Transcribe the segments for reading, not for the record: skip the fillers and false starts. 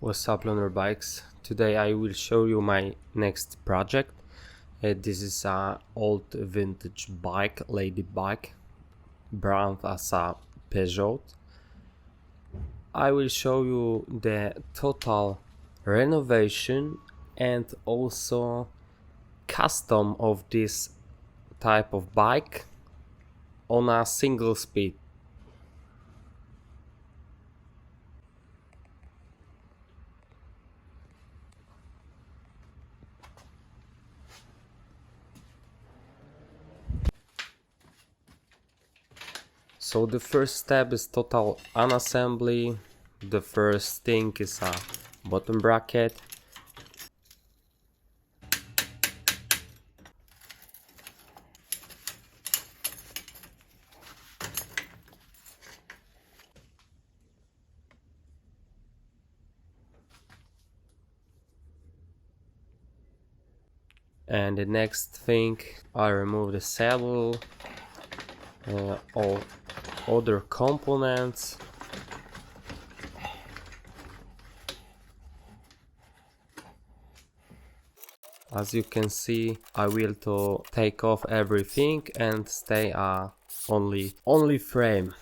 What's up, loaner bikes? Today I will show you my next project. This is a old vintage bike, lady bike, brand as a Peugeot. I will show you the total renovation and also custom of this type of bike on a single speed. So the first step is total unassembly. The first thing is a bottom bracket. And the next thing, I remove the saddle, all other components. As you can see, I will to take off everything and stay only frame.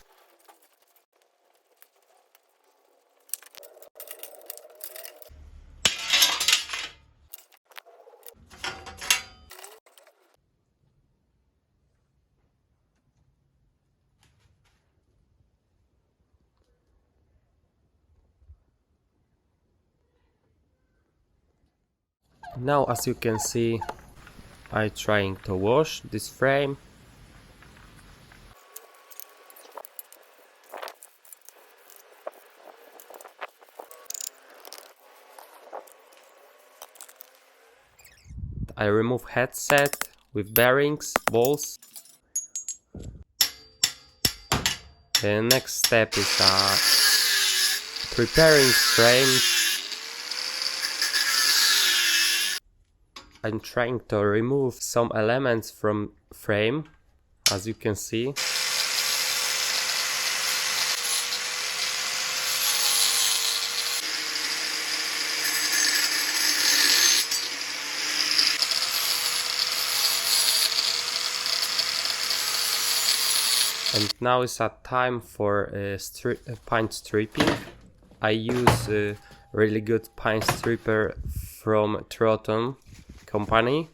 Now, as you can see, I'm trying to wash this frame. I remove headset with bearings, balls. The next step is preparing frame. I'm trying to remove some elements from frame, as you can see. And now is a time for paint stripping. I use a really good paint stripper from Troton company,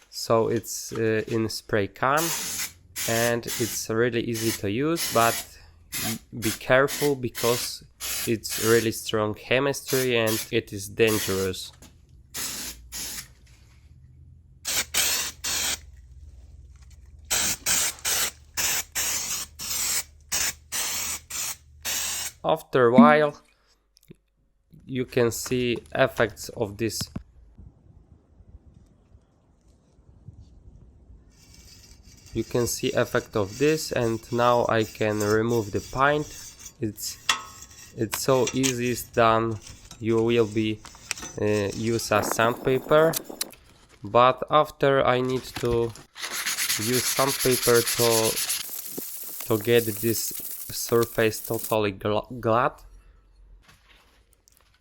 so it's in spray can and it's really easy to use, but be careful because it's really strong chemistry and it is dangerous. After a while you can see effects of this. You can see effect of this, and now I can remove the paint. It's so easy, it's done. You will be use a sandpaper, but after I need to use sandpaper to get this surface totally glad.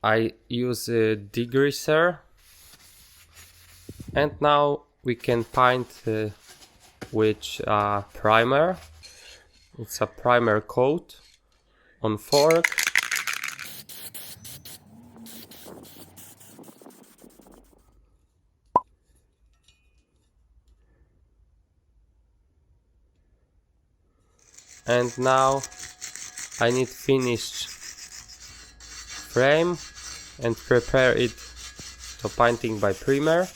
I use a degreaser, and now we can paint with a primer. It's a primer coat on fork. And now I need finished frame and prepare it to painting by primer.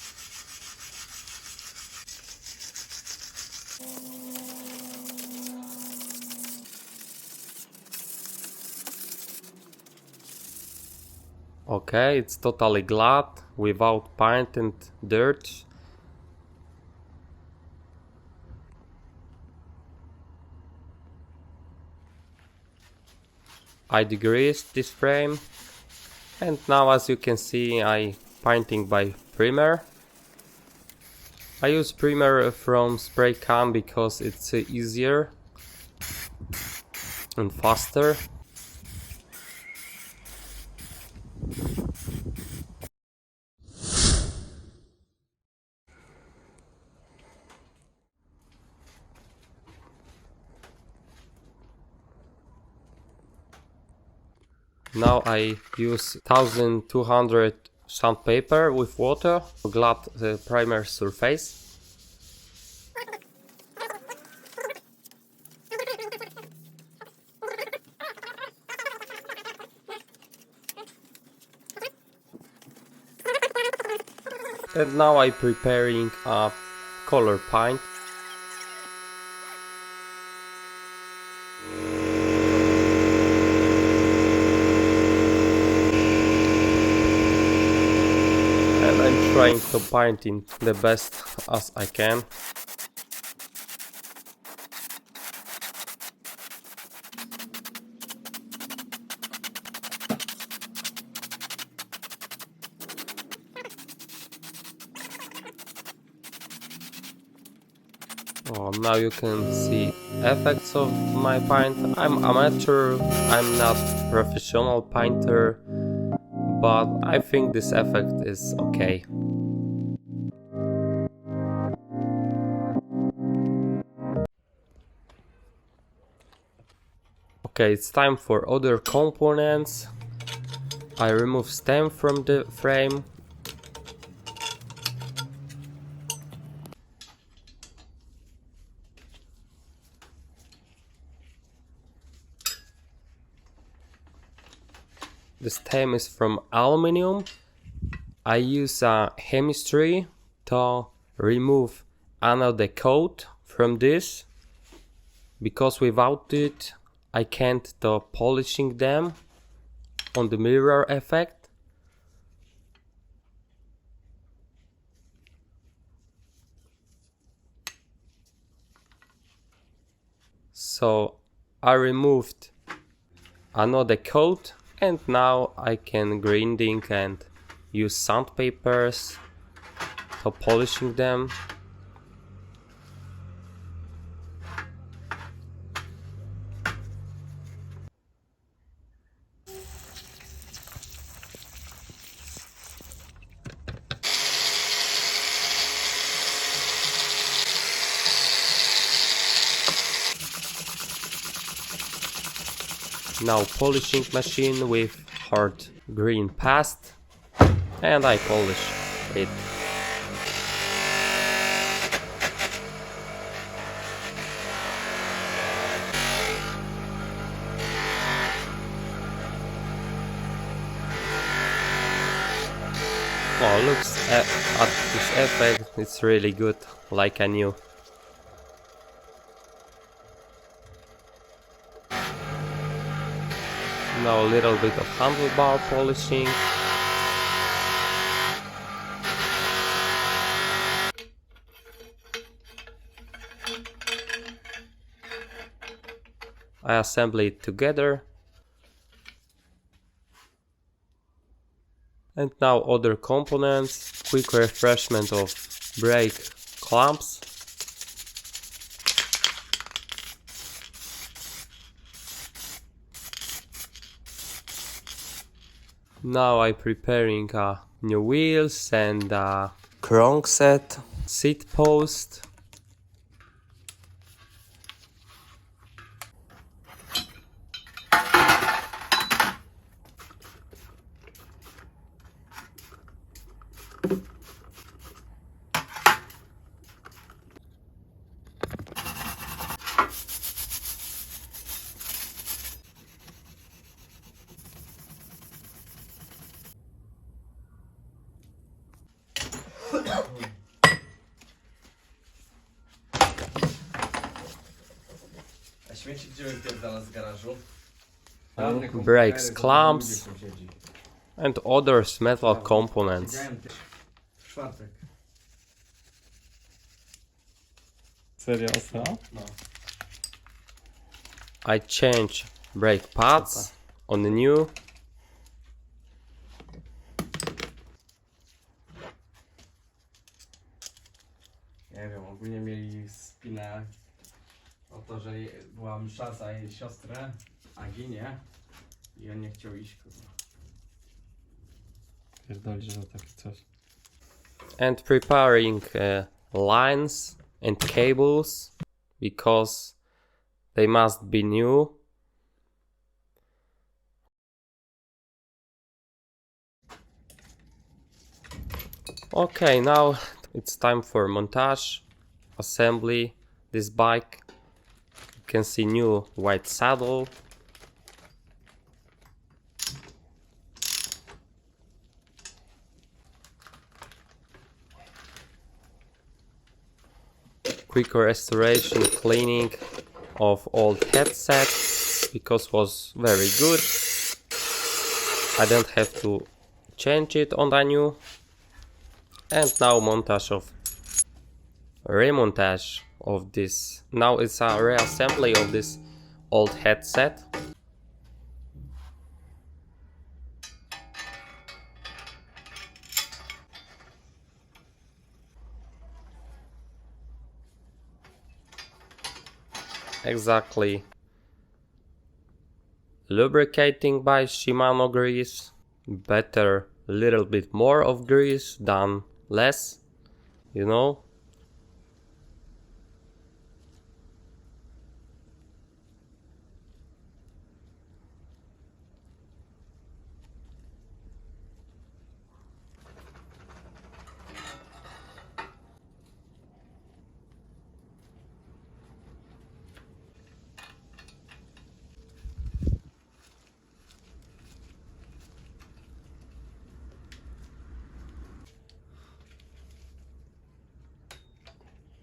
Okay, it's totally glad, without paint and dirt. I degreased this frame, and now as you can see I painting by primer. I use primer from spray can because it's easier and faster. Now I use 1200 sandpaper with water to glad the primer surface. And now I'm preparing a color paint. And I'm trying to paint it the best as I can. Oh, now you can see effects of my paint. I'm amateur, I'm not professional painter, but I think this effect is okay. Okay, it's time for other components. I remove stem from the frame. The stem is from aluminum. I use a chemistry to remove another coat from this, because without it I can't do polishing them on the mirror effect. So I removed another coat, and now I can grinding and use sandpapers to polishing them. Now polishing machine with hard green paste, and I polish it. Oh, looks at this effect, it's really good, like I knew. Now a little bit of handlebar polishing. I assemble it together. And now other components. Quick refreshment of brake clamps. Now I'm preparing new wheels and a crankset, seat post. A śmieci gdzie wypierdala z garażu? Brakes, clamps and other metal components. W czwartek. Serio? No. I change brake pads on the new. Nie wiem, ogólnie mieli spinę o to, że była msza za jej siostrę, a ginie i on nie chciał iść, kurwa. Pierdoli, że takie coś. And preparing lines and cables because they must be new. Okay, now it's time for montage, assembly this bike. You can see new white saddle. Quick restoration, cleaning of old headset because was very good. I don't have to change it on the new. And now montage of remontage of this. Now it's a reassembly of this old headset. Exactly. Lubricating by Shimano grease. Better a little bit more of grease than less, you know.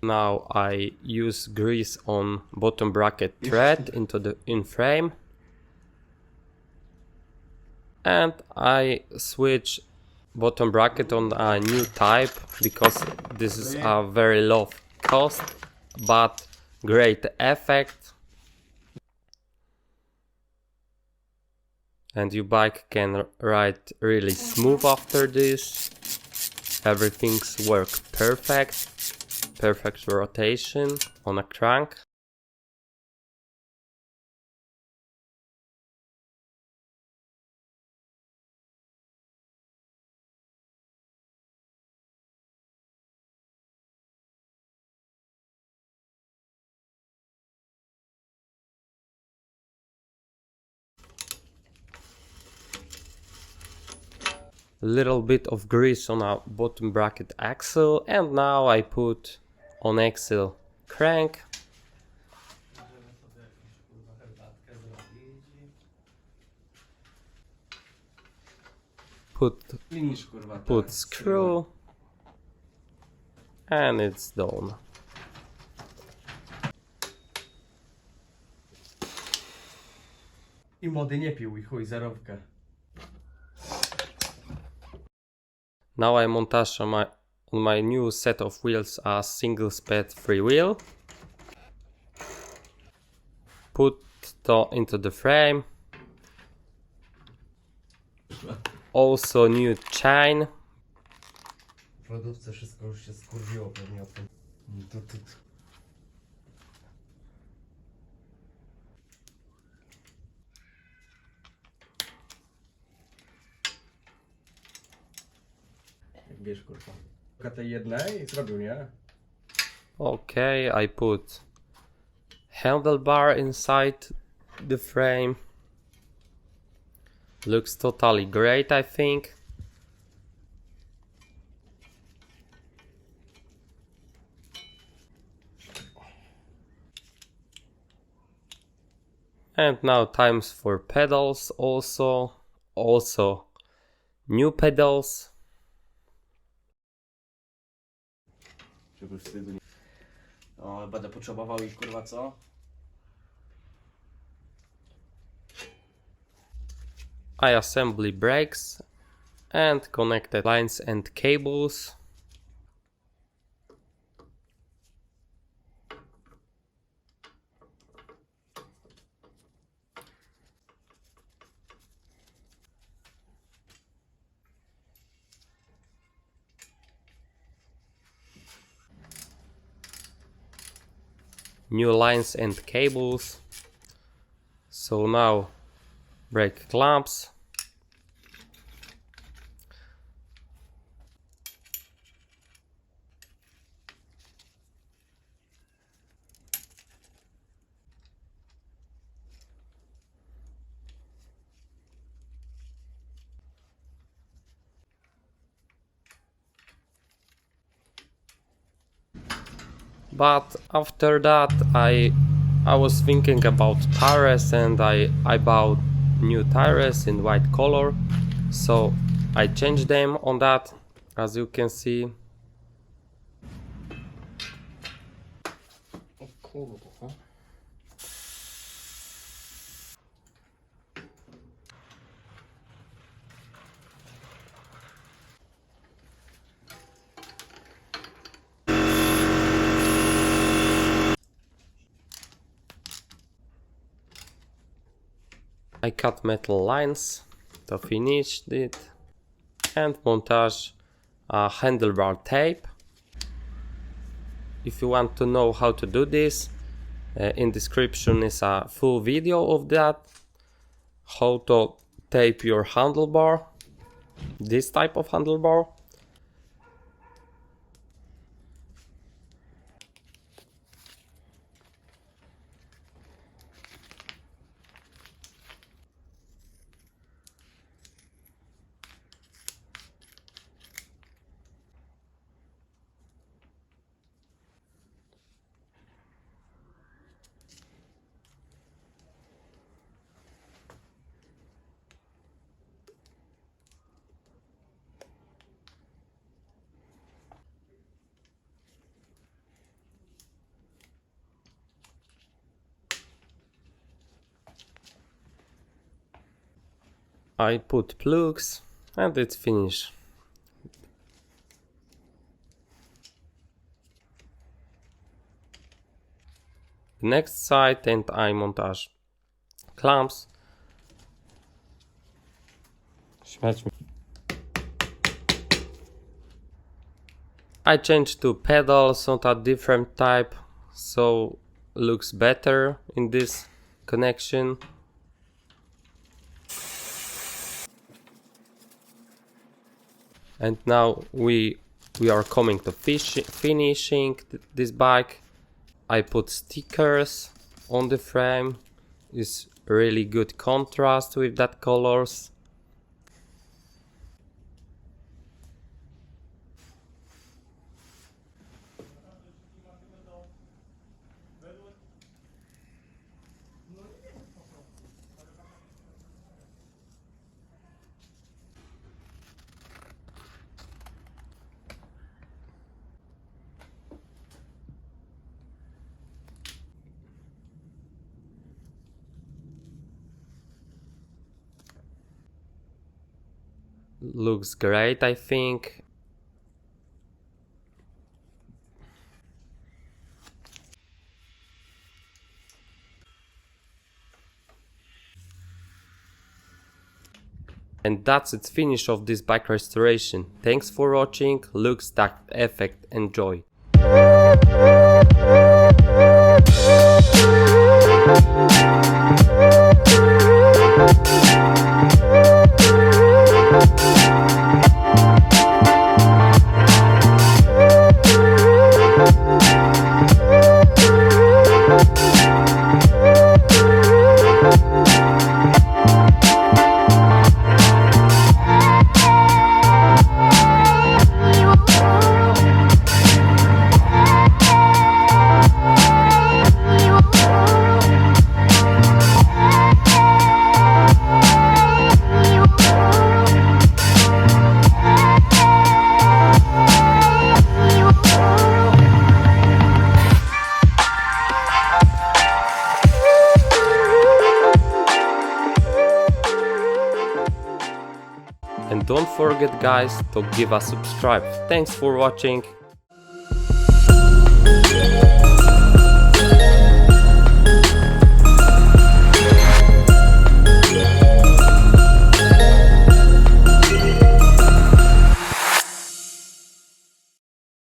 Now I use grease on bottom bracket thread into the in frame, and I switch bottom bracket on a new type because this is a very low cost but great effect, and your bike can ride really smooth after this. Everything's work perfect. Perfect rotation on a crank. Little bit of grease on a bottom bracket axle, and now I put on axle crank. Put screw, and it's done. I młody nie pił i chuj, zarobka. Now I montage on my new set of wheels a single speed free wheel. Put to into the frame. Also new chain. W produktce wszystko już się skurwiło pewnie o tym. Jak wiesz, kurwa. Tej jednej zrobił, nie? Okay, I put handlebar inside the frame. Looks totally great, I think. And now times for pedals also new pedals. Żeby wstydu nie... O, będę potrzebował ich, kurwa, co? I assembly brakes and connected lines and cables. New lines and cables. So now brake clamps. But after that I was thinking about tires, and I bought new tires in white color, so I changed them on that, as you can see. I cut metal lines to finish it and montage handlebar tape. If you want to know how to do this, in description is a full video of that, how to tape your handlebar, this type of handlebar. I put plugs and it's finished. The next side, and I montage clamps. Śmiać mi. I changed to pedals on a different type, so looks better in this connection. And now we are coming to finishing this bike. I put stickers on the frame. It's really good contrast with that colors. Looks great, I think. And that's it, finish of this bike restoration. Thanks for watching. Look, stack effect, enjoy. And don't forget guys to give us subscribe. Thanks for watching.